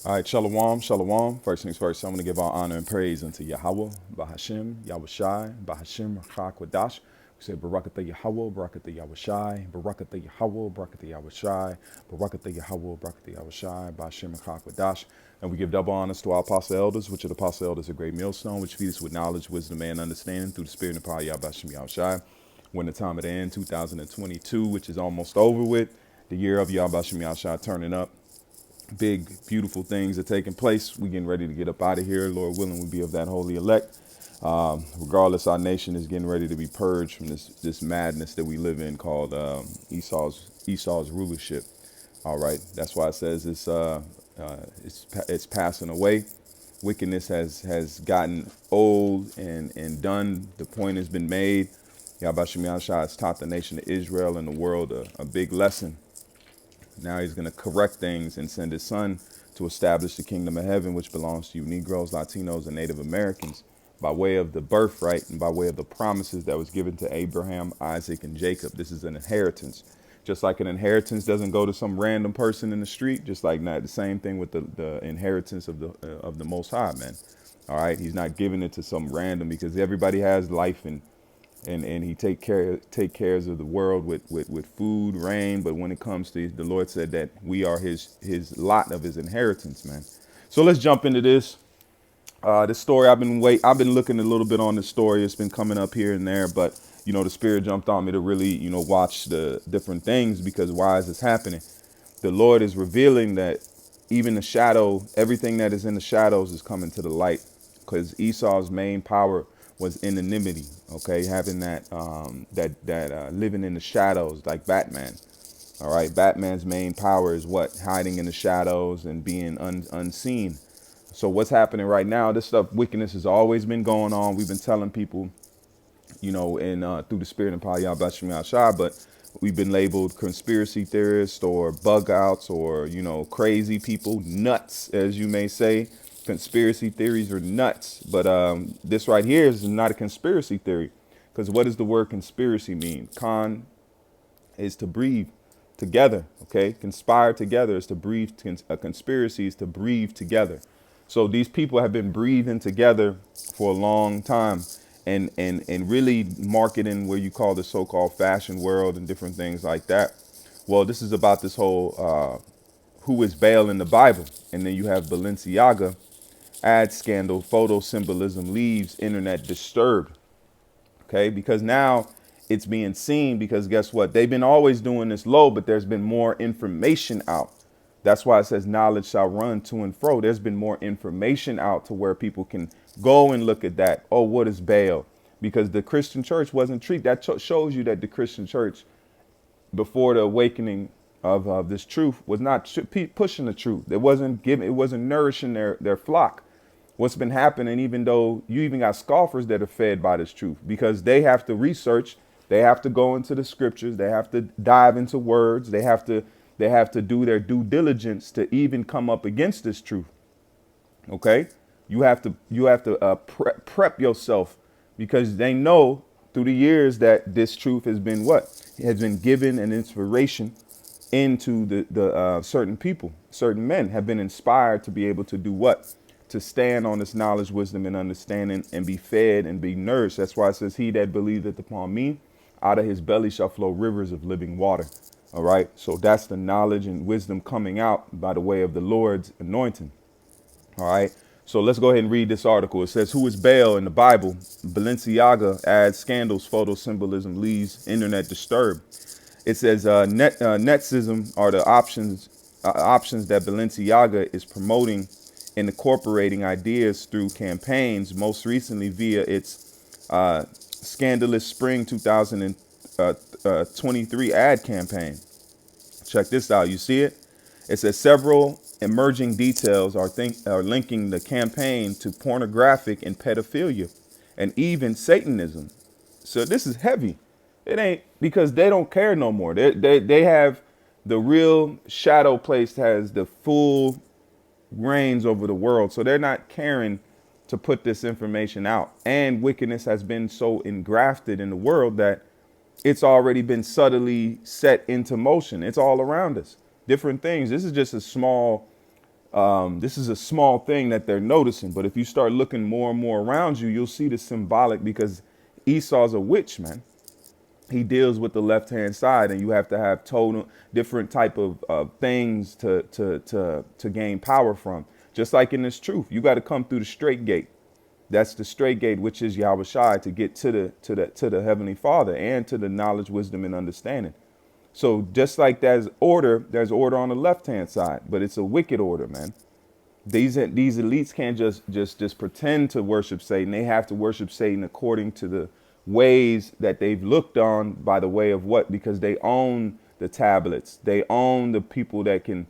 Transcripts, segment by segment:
All right, shalom, shalom. First things first, I'm going to give all honor and praise unto Yahweh, Bahashim, Yahushai, Bahashim, Rachakwadash. We say Barakatha Yahweh, Barakatha Yahushai, Barakatha Yahweh, Barakatha Yahushai, Barakatha Yahweh, Barakatha Yahushai, Bahashim, Rachakwadash. And we give double honors to our apostle elders, which are the apostle elders, a great millstone, which feed us with knowledge, wisdom, and understanding through the spirit and power of Yahweh Yahushai. When the time at the end, 2022, which is almost over with, the year of Yahweh Yahushai turning up. Big, beautiful things are taking place. We getting ready to get up out of here. Lord willing, we be of that holy elect. Regardless, our nation is getting ready to be purged from this madness that we live in called Esau's rulership. All right, that's why it says it's passing away. Wickedness has gotten old and done. The point has been made. Yahweh Shai has taught the nation of Israel and the world a big lesson. Now he's going to correct things and send his son to establish the kingdom of heaven, which belongs to you Negroes, Latinos, and Native Americans by way of the birthright and by way of the promises that was given to Abraham, Isaac, and Jacob. This is an inheritance. Just like an inheritance doesn't go to some random person in the street, just like that, the same thing with the inheritance of the Most High, man. All right, he's not giving it to some random because everybody has life and he take cares of the world with food, rain. But when it comes to the Lord said that we are his lot of his inheritance, man. So let's jump into this. This story I've been looking a little bit on this story. It's been coming up here and there, but the spirit jumped on me to really watch the different things because why is this happening? The Lord is revealing that even the shadow, everything that is in the shadows is coming to the light because Esau's main power was anonymity. Okay, having that living in the shadows like Batman. All right, Batman's main power is what? Hiding in the shadows and being unseen. So what's happening right now? This stuff, wickedness has always been going on. We've been telling people, and through the spirit and power of Yahweh Shem Shai, but we've been labeled conspiracy theorists or bug outs or crazy people, nuts, as you may say. Conspiracy theories are nuts, but this right here is not a conspiracy theory, because what does the word conspiracy mean? Con is to breathe together. Okay, conspire together is to breathe. A conspiracy is to breathe together. So these people have been breathing together for a long time, and really marketing where you call the so-called fashion world and different things like that. Well, this is about this whole who is Baal in the Bible, and then you have Balenciaga ad scandal, photo symbolism leaves internet disturbed. Okay, because now it's being seen because guess what? They've been always doing this low, but there's been more information out. That's why it says knowledge shall run to and fro. There's been more information out to where people can go and look at that. Oh, what is Baal? Because the Christian church wasn't treated. That shows you that the Christian church, before the awakening of this truth, was not pushing the truth. It wasn't nourishing their flock. What's been happening, even though you even got scoffers that are fed by this truth, because they have to research, they have to go into the scriptures, they have to dive into words, they have to do their due diligence to even come up against this truth. Okay, you have to prep yourself, because they know through the years that this truth has been given an inspiration into the certain people, certain men have been inspired to be able to do what? To stand on this knowledge, wisdom, and understanding and be fed and be nourished. That's why it says, he that believeth upon me, out of his belly shall flow rivers of living water. All right. So that's the knowledge and wisdom coming out by the way of the Lord's anointing. All right. So let's go ahead and read this article. It says, who is Baal in the Bible? Balenciaga adds scandals, photo symbolism leaves internet disturbed. It says Netsism are the options that Balenciaga is promoting and incorporating ideas through campaigns, most recently via its scandalous spring 2023 ad campaign. Check this out. You see it? It says several emerging details are linking the campaign to pornographic and pedophilia and even Satanism. So this is heavy. It ain't because they don't care no more. They have the real shadow place has the full reigns over the world. So they're not caring to put this information out. And wickedness has been so engrafted in the world that it's already been subtly set into motion. It's all around us. Different things. This is just a small This is a small thing that they're noticing, but if you start looking more and more around you, you'll see the symbolic, because Esau's a witch, man. He deals with the left hand side, and you have to have total different type of things to gain power from. Just like in this truth, you got to come through the straight gate. That's the straight gate, which is Yahweh Shai, to get to the Heavenly Father and to the knowledge, wisdom, and understanding. So just like there's order on the left hand side, but it's a wicked order, man. These elites can't just pretend to worship Satan. They have to worship Satan according to the ways that they've looked on, by the way of what? Because they own the tablets. They own the people that can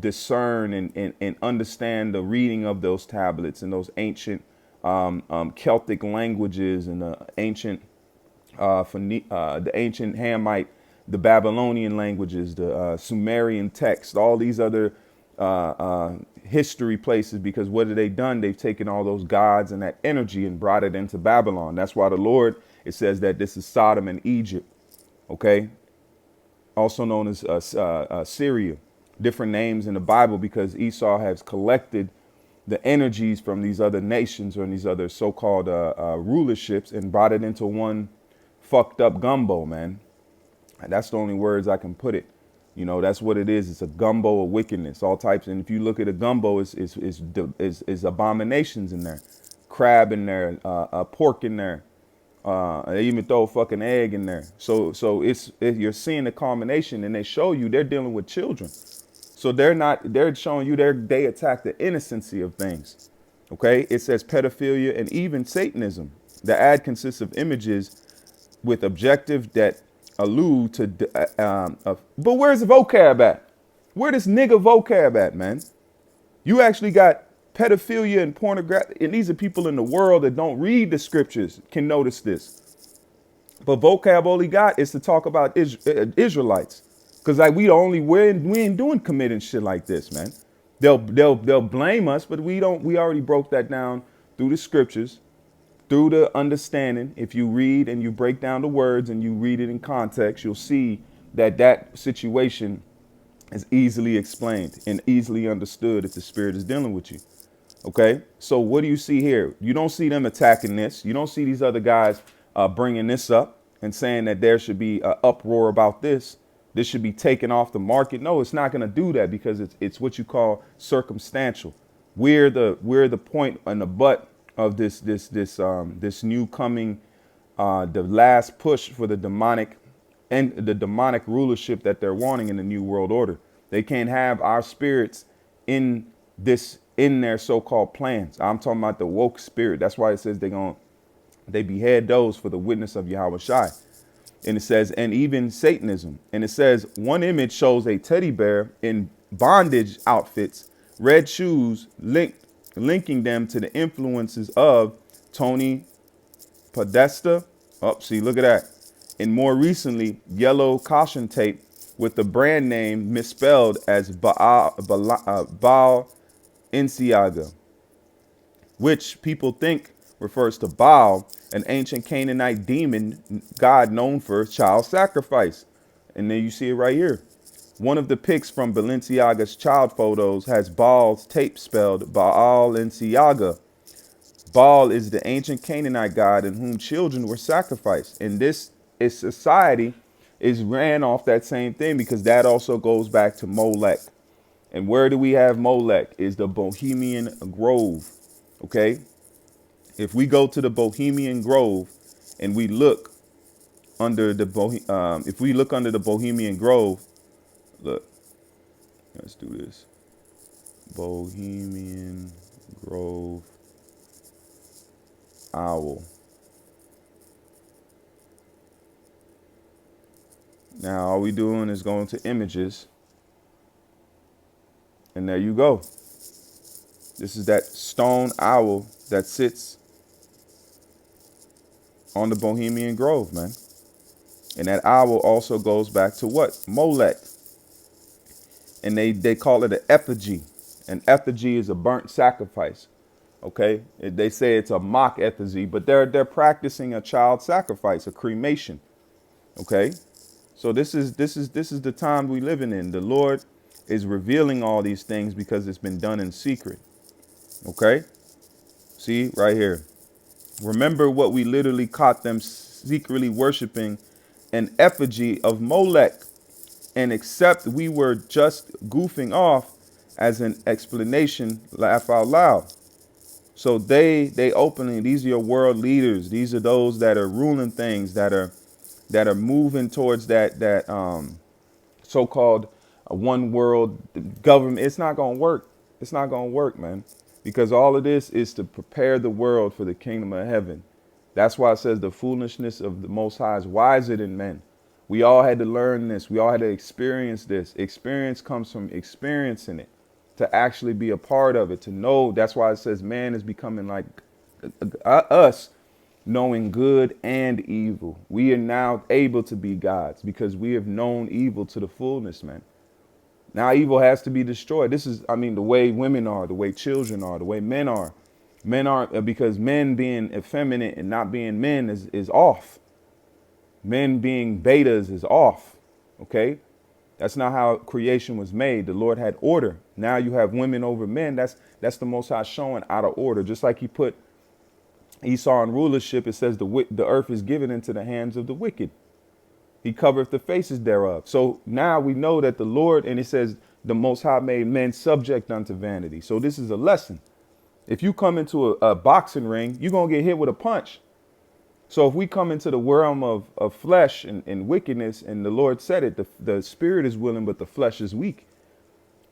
discern and understand the reading of those tablets and those ancient Celtic languages and the ancient Hamite, the Babylonian languages, the Sumerian text, all these other history places, because what have they done? They've taken all those gods and that energy and brought it into Babylon. That's why the Lord, it says that this is Sodom and Egypt, okay? Also known as Syria, different names in the Bible, because Esau has collected the energies from these other nations or these other so-called rulerships and brought it into one fucked up gumbo, man. And that's the only words I can put it. You know, that's what it is. It's a gumbo of wickedness, all types. And if you look at a gumbo, it's abominations in there, crab in there, pork in there. They even throw a fucking egg in there. So you're seeing the culmination, and they show you they're dealing with children. So they're showing you they attack the innocency of things. Okay. It says pedophilia and even Satanism. The ad consists of images with objective that allude to, but where's the vocab at? Where this nigga vocab at, man? You actually got pedophilia and pornography, and these are people in the world that don't read the scriptures can notice this. But vocab all he got is to talk about Israelites, because like we ain't doing committing shit like this, man. They'll blame us, but we don't. We already broke that down through the scriptures. Through the understanding, if you read and you break down the words and you read it in context, you'll see that situation is easily explained and easily understood if the spirit is dealing with you. Okay, so what do you see here? You don't see them attacking this. You don't see these other guys bringing this up and saying that there should be an uproar about this. This should be taken off the market. No, it's not going to do that, because it's what you call circumstantial. We're the point and the butt of this new coming, the last push for the demonic and the demonic rulership that they're wanting in the new world order. They can't have our spirits in their so-called plans. I'm talking about the woke spirit. That's why it says they behead those for the witness of Yahweh Shai. And it says, and even Satanism. And it says one image shows a teddy bear in bondage outfits, red shoes, linking them to the influences of Tony Podesta. Oh, see, look at that. And more recently, yellow caution tape with the brand name misspelled as Balenciaga, which people think refers to Baal, an ancient Canaanite demon god known for child sacrifice. And then you see it right here. One of the pics from Balenciaga's child photos has Baal's tape spelled Balenciaga. Baal is the ancient Canaanite god in whom children were sacrificed. And this society is ran off that same thing, because that also goes back to Molech. And where do we have Molech? Is the Bohemian Grove. Okay. If we go to the Bohemian Grove and we look under the Bohemian Grove, look, let's do this. Bohemian Grove owl. Now all we doing is going to images, and there you go. This is that stone owl that sits on the Bohemian Grove, man. And that owl also goes back to what? Molech. And they call it an effigy. An effigy is a burnt sacrifice. Okay? They say it's a mock effigy, but they're practicing a child sacrifice, a cremation. Okay? So this is the time we living in. The Lord is revealing all these things because it's been done in secret. Okay? See, right here. Remember what we literally caught them secretly worshiping an effigy of Molech. And except we were just goofing off as an explanation, laugh out loud. So they openly, these are your world leaders. These are those that are ruling things, that are moving towards that so-called one world government. It's not gonna work. It's not gonna work, man. Because all of this is to prepare the world for the kingdom of heaven. That's why it says the foolishness of the Most High is wiser than men. We all had to learn this. We all had to experience this. Experience comes from experiencing it, to actually be a part of it, to know. That's why it says man is becoming like us, knowing good and evil. We are now able to be gods because we have known evil to the fullness, man. Now evil has to be destroyed. This is, I mean, the way women are, the way children are, the way men are. Men aren't, because men being effeminate and not being men is off. Men being betas is off. Okay? That's not how creation was made. The Lord had order. Now you have women over men. That's the Most High showing out of order. Just like he put Esau in rulership, it says the earth is given into the hands of the wicked. He covereth the faces thereof. So now we know that the Lord, and it says the Most High made men subject unto vanity. So this is a lesson. If you come into a boxing ring, you're going to get hit with a punch. So if we come into the realm of flesh and wickedness, and the Lord said it, the spirit is willing, but the flesh is weak.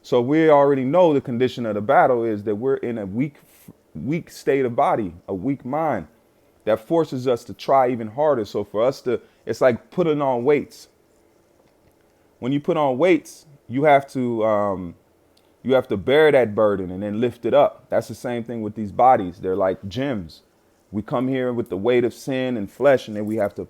So we already know the condition of the battle is that we're in a weak state of body, a weak mind that forces us to try even harder. So for us to, it's like putting on weights. When you put on weights, you have to bear that burden and then lift it up. That's the same thing with these bodies. They're like gyms. We come here with the weight of sin and flesh, and then we have to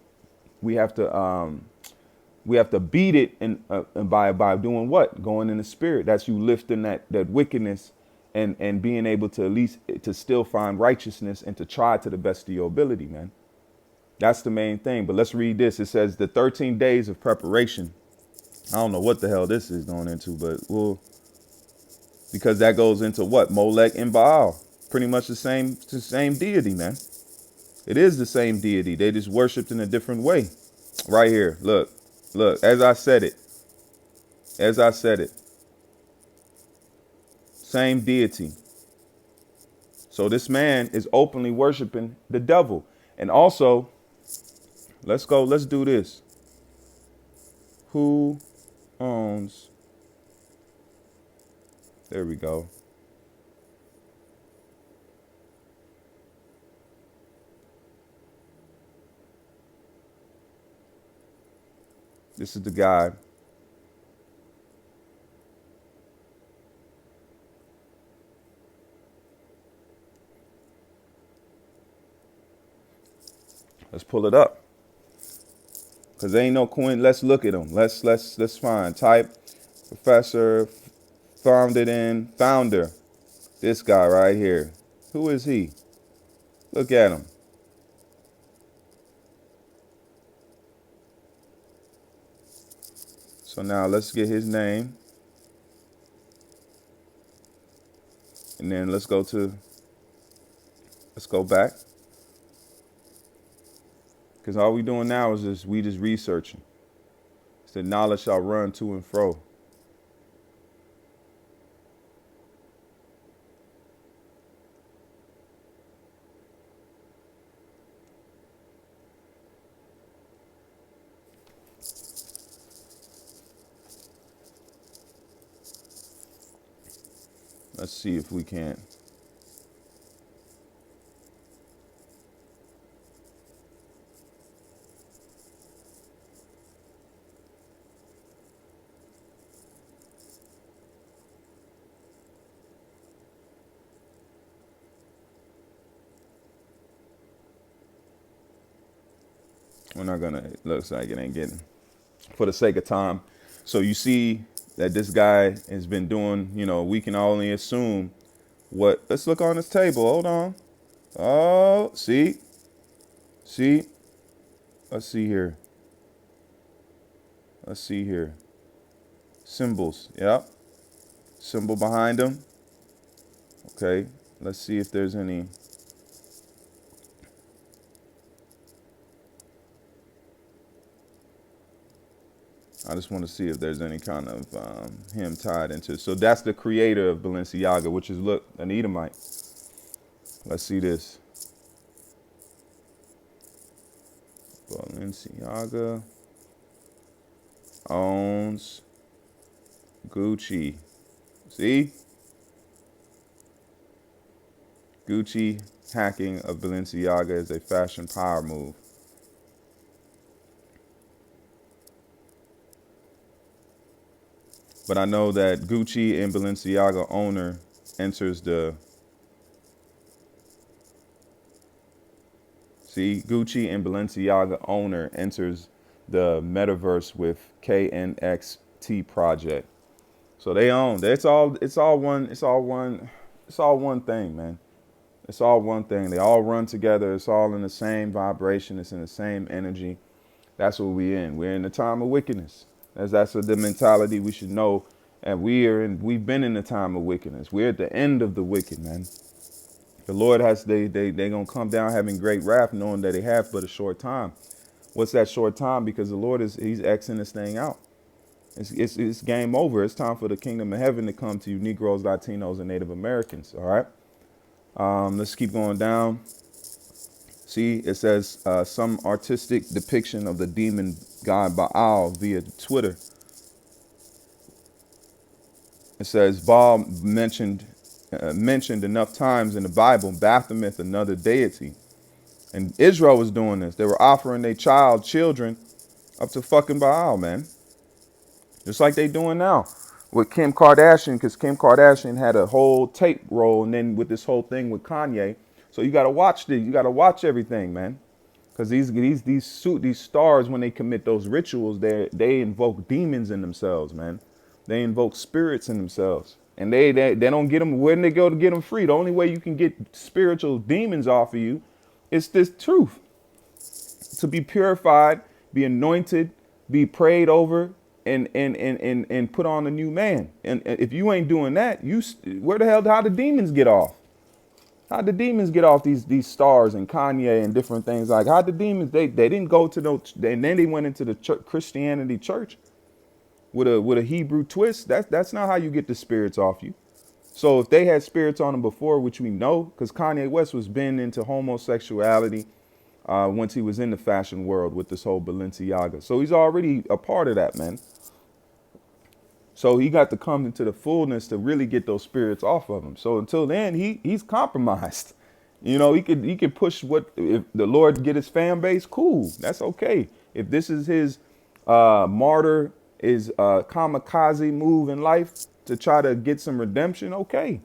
beat it and by doing what? Going in the spirit. That's you lifting that wickedness and being able to at least to still find righteousness and to try to the best of your ability, man. That's the main thing. But let's read this. It says the 13 days of preparation. I don't know what the hell this is going into, but because that goes into what? Molech and Baal. Pretty much the same deity, man. It is the same deity. They just worshipped in a different way. Right here. Look, as I said it. Same deity. So this man is openly worshiping the devil. And also, let's do this. Who owns? There we go. This is the guy. Let's pull it up. Cause there ain't no coin. Let's look at him. Let's find. Type professor, founder. This guy right here. Who is he? Look at him. So now let's get his name. And then let's go back. Because all we doing now is just researching. It's the knowledge shall run to and fro. Let's see if we can. We're not gonna, it looks like it ain't getting, for the sake of time. So you see that this guy has been doing, we can only assume what, let's look on this table, hold on. Oh, see, let's see here. Symbols, yep. symbol behind him. Okay, let's see if there's any. I just want to see if there's any kind of him tied into. So that's the creator of Balenciaga, which is, look, an Edomite. Let's see this. Balenciaga owns Gucci. See? Gucci hacking of Balenciaga is a fashion power move. But I know that Gucci and Balenciaga owner enters the. See, Gucci and Balenciaga owner enters the metaverse with KNXT project. So they own. It's all one. It's all one thing, man. It's all one thing. They all run together. It's all in the same vibration. It's in the same energy. That's what we're in. We're in the time of wickedness. That's the mentality we should know. And we've been in the time of wickedness. We're at the end of the wicked, man. The Lord they gonna come down having great wrath, knowing that they have but a short time. What's that short time? Because the Lord he's Xing this thing out. It's game over. It's time for the kingdom of heaven to come to you, Negroes, Latinos, and Native Americans. All right. Let's keep going down. See, it says some artistic depiction of the demon god Baal via Twitter. It says Baal mentioned enough times in the Bible, Baphomet, another deity. And Israel was doing this. They were offering their children up to fucking Baal, man. Just like they doing now with Kim Kardashian, because Kim Kardashian had a whole tape roll, and then with this whole thing with Kanye. So you gotta watch you gotta watch everything, man. Because these stars, when they commit those rituals, they invoke demons in themselves, man. They invoke spirits in themselves. And they don't get them. Where do they go to get them free? The only way you can get spiritual demons off of you is this truth. To be purified, be anointed, be prayed over, and put on a new man. And if you ain't doing that, how the demons get off? How the demons get off these stars and Kanye and different things? Like, how the demons, they didn't go to no, and then they went into the Christianity church with a Hebrew twist. That's not how you get the spirits off you. So if they had spirits on them before, which we know, because Kanye West was been into homosexuality once he was in the fashion world with this whole Balenciaga. So he's already a part of that, man. So he got to come into the fullness to really get those spirits off of him. So until then, he's compromised. You know, he could push what, if the Lord get his fan base, cool. That's okay. If this is his martyr, his kamikaze move in life to try to get some redemption, okay.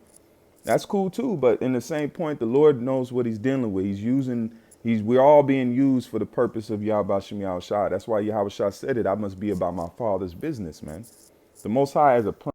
That's cool too. But in the same point, the Lord knows what he's dealing with. We're all being used for the purpose of Yahweh Shem Yahushua. That's why Yahushua said it. I must be about my Father's business, man. The Most High has a plan.